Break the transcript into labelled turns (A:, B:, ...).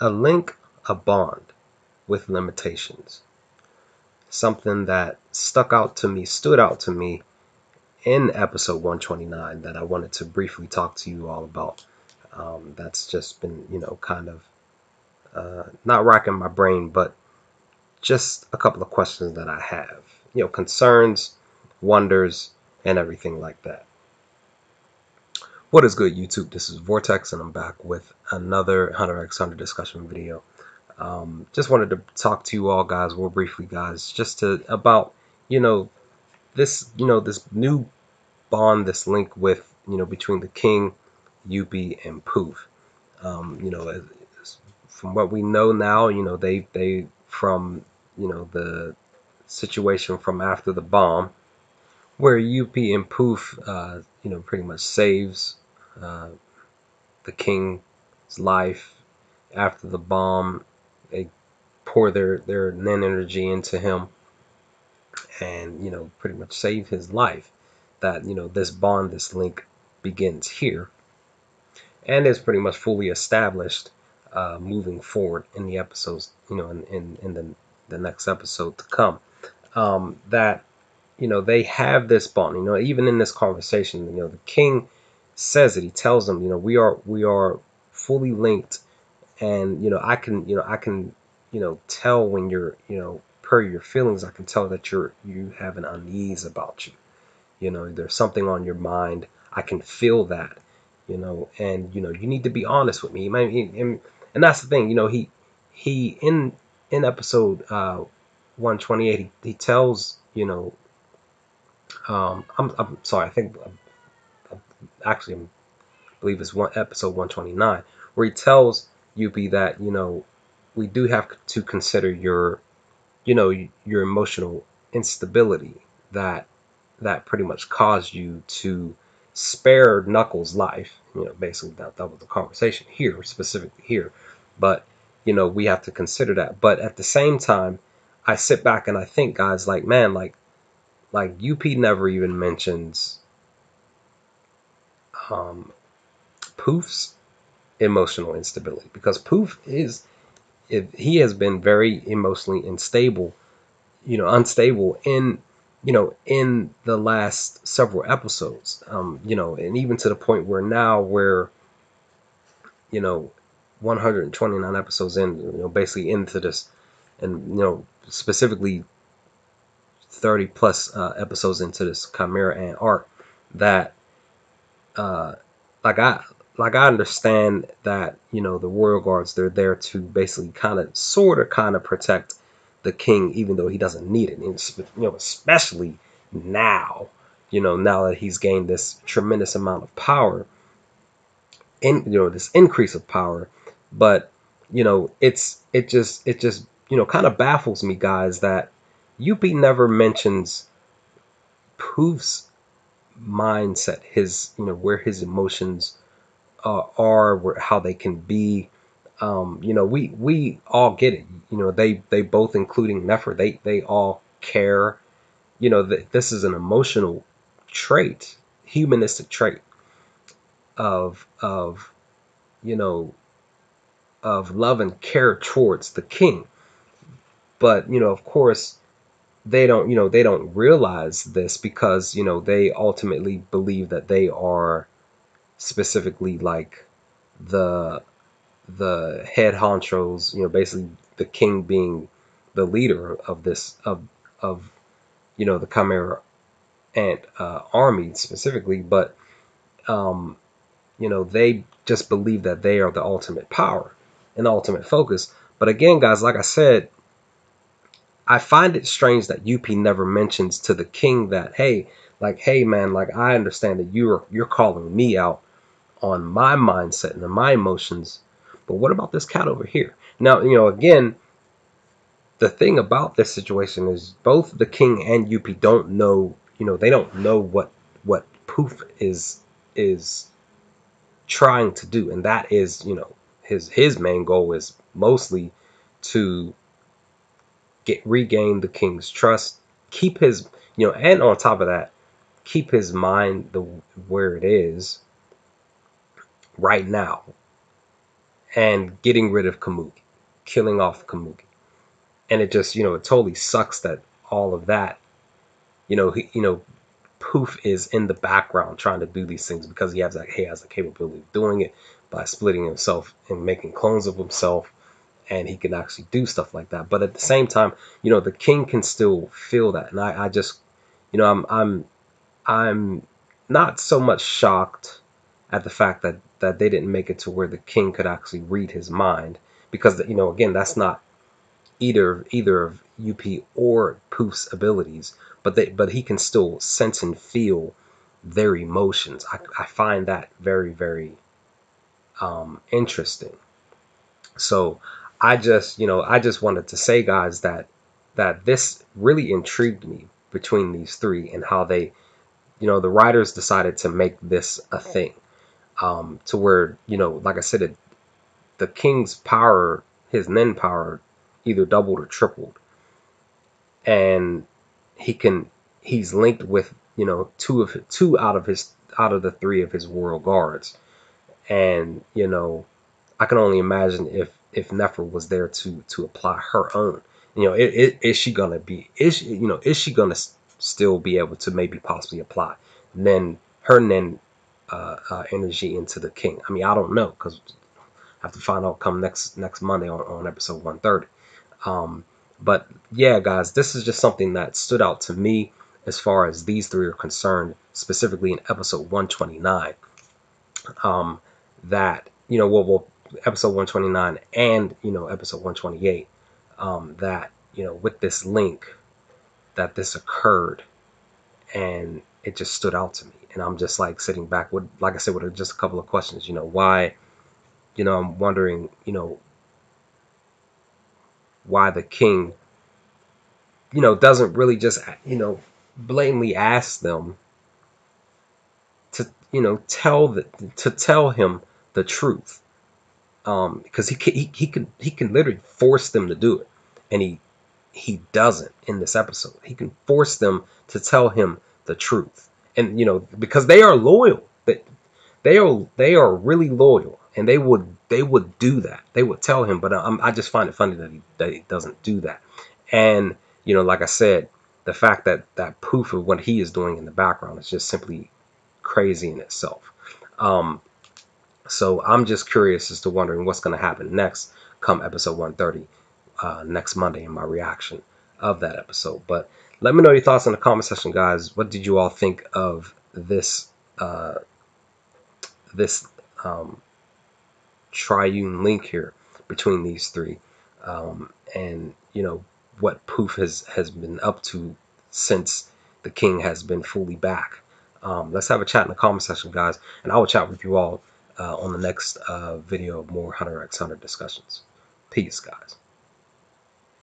A: A link, a bond with limitations. Something that stood out to me in episode 129 that I wanted to briefly talk to you all about. That's just been, kind of not racking my brain, but just a couple of questions that I have, concerns, wonders, and everything like that. What is good, YouTube? This is Vortex, and I'm back with another Hunter x Hunter discussion video. Just wanted to talk to you all, guys, real briefly, guys, just about this new bond, this link with between the King, Yuppie, and Poof. From what we know now, they from the situation from after the bomb, where Yuppie and Poof, pretty much saves uh, the King's life after the bomb. They pour their nen energy into him, and pretty much save his life. That this bond, this link, begins here, and is pretty much fully established moving forward in the episodes, in the next episode to come. That they have this bond. Even in this conversation, the King says it. He tells them, we are fully linked, and I can tell when you're per your feelings. I can tell that you have an unease about you. There's something on your mind. I can feel that. And you need to be honest with me. And that's the thing. He in episode 128, he tells I'm sorry. I think actually I believe it's one episode 129, where he tells Yuppie that we do have to consider your emotional instability that pretty much caused you to spare Knuckles' life. Basically that was the conversation here, specifically here. But we have to consider that. But at the same time, I sit back and I think, guys, like, man, like UP never even mentions um, Poof's emotional instability, because Poof he has been very emotionally unstable in the last several episodes. And even to the point where now we're, you know, 129 episodes in, basically into this, and specifically 30 plus episodes into this Chimera Ant arc, that uh, like I understand that the Royal Guards, they're there to basically kind of protect the King, even though he doesn't need it. And, especially now, now that he's gained this tremendous amount of power, this increase of power. But it just kind of baffles me, guys, that UP never mentions Poof's mindset, his where his emotions are, how they can be. We all get it. They both, including Nefer, they all care. That this is an emotional trait, humanistic trait of you know of love and care towards the King. But of course, they don't realize this, because they ultimately believe that they are specifically like the head honchos, basically the King being the leader of this of the Chimera Ant army specifically. But they just believe that they are the ultimate power and the ultimate focus. But again, guys, like I said, I find it strange that UP never mentions to the King that, hey man, like, I understand that you're calling me out on my mindset and my emotions, but what about this cat over here? Now, again, the thing about this situation is both the King and UP don't know, they don't know what Poof is trying to do, and that is, his main goal is mostly to regain the King's trust, keep his, and on top of that, keep his mind where it is right now, and getting rid of Kamugi, killing off Kamugi. And it just, it totally sucks that all of that, Poof is in the background trying to do these things because he has the capability of doing it by splitting himself and making clones of himself, and he can actually do stuff like that. But at the same time, the king can still feel that, and I just, I'm not so much shocked at the fact that they didn't make it to where the king could actually read his mind, because again, that's not either of UP or Poof's abilities, but he can still sense and feel their emotions. I find that very, very interesting. So I just wanted to say, guys, that this really intrigued me between these three, and how they, the writers decided to make this a thing, to where, like I said, the king's power, his nen power, either doubled or tripled, and he can he's linked with, two out of the three of his royal guards. And I can only imagine if Nefer was there to apply her own. Is she gonna be? Is she gonna still be able to maybe possibly apply then her then energy into the king? I mean, I don't know, because I have to find out come next Monday on episode 130. But yeah, guys, this is just something that stood out to me as far as these three are concerned, specifically in episode 129. That episode 129 and episode 128. That with this link, that this occurred, and it just stood out to me, and I'm just like sitting back with, like I said, with just a couple of questions. Why? I'm wondering, why the king, doesn't really just, blatantly ask them to, tell him the truth. Because he can literally force them to do it, and he doesn't in this episode. He can force them to tell him the truth, and because they are loyal. They are really loyal, and they would do that. They would tell him, but I just find it funny that he doesn't do that. And like I said, the fact that Poof of what he is doing in the background is just simply crazy in itself. So I'm just curious as to wondering what's going to happen next come episode 130 next Monday in my reaction of that episode. But let me know your thoughts in the comment section, guys. What did you all think of this triune link here between these three, and what Poof has been up to since the king has been fully back? Let's have a chat in the comment section, guys, and I will chat with you all on the next video of more Hunter x Hunter discussions. Peace, guys.